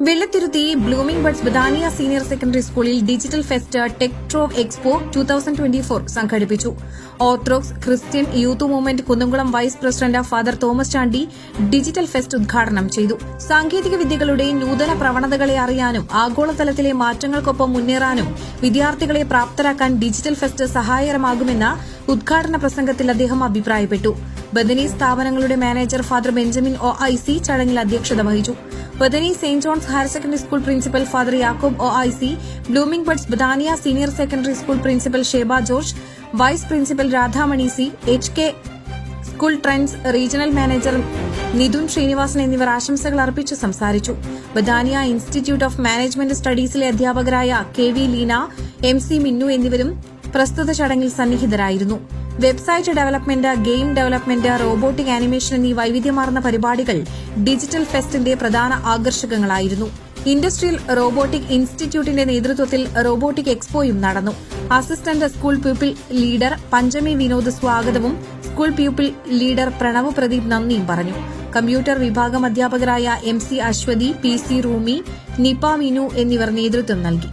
വെള്ളത്തിരുത്തി Blooming Buds Bethania senior secondary സ്കൂളിൽ digital fest Techtrove expo 2024 സംഘടിപ്പിച്ചു. Orthodox Christian Youth Movement Kunnamkulam vice president Father Thomas Chandy digital fest ഉദ്ഘാടനം ചെയ്തു. സാങ്കേതിക വിദ്യകളുടെ നൂതന പ്രവണതകളെ അറിയാനും ആഗോളതലത്തിലെ മാറ്റങ്ങൾക്കൊപ്പം മുന്നേറാനും വിദ്യാർത്ഥികളെ പ്രാപ്തരാക്കാൻ ഡിജിറ്റൽ ഫെസ്റ്റ് സഹായകരമാകുമെന്ന് ഉദ്ഘാടന പ്രസംഗത്തിൽ അദ്ദേഹം അഭിപ്രായപ്പെട്ടു. ബദനി സ്ഥാപനങ്ങളുടെ മാനേജർ ഫാദർ ബെഞ്ചമിൻ OIC ചടങ്ങിൽ അധ്യക്ഷത വഹിച്ചു. Bethany saint John's higher secondary school principal Father Yakob OIC, Blooming Buds Bethania senior secondary school principal Sheba George, vice principal Radhamani C, HK school trends regional manager Nithun Srinivasan എന്നിവർ ആശംസകൾ അർപ്പിച്ച് സംസാരിച്ചു. ബദാനിയ ഇൻസ്റ്റിറ്റ്യൂട്ട് ഓഫ് മാനേജ്മെന്റ് സ്റ്റഡീസിലെ അധ്യാപകരായ KV Leena, MC Minnu എന്നിവരും പ്രസ്തുത ചടങ്ങിൽ സന്നിഹിതരായിരുന്നു. Website development, game development, robotic animation എന്നീ വൈവിധ്യമാർന്ന പരിപാടികൾ ഡിജിറ്റൽ ഫെസ്റ്റിന്റെ പ്രധാന ആകർഷകങ്ങളായിരുന്നു. ഇൻഡസ്ട്രിയൽ റോബോട്ടിക് ഇൻസ്റ്റിറ്റ്യൂട്ടിന്റെ നേതൃത്വത്തിൽ റോബോട്ടിക് എക്സ്പോയും നടന്നു. അസിസ്റ്റന്റ് സ്കൂൾ പ്യൂപ്പിൾ ലീഡർ പഞ്ചമി വിനോദ് സ്വാഗതവും school pupil leader Pranav Pradeep നന്ദിയും പറഞ്ഞു. കമ്പ്യൂട്ടർ വിഭാഗം അധ്യാപകരായ MC അശ്വതി, PC റൂമി, നിപ മിനു എന്നിവർ നേതൃത്വം നൽകി.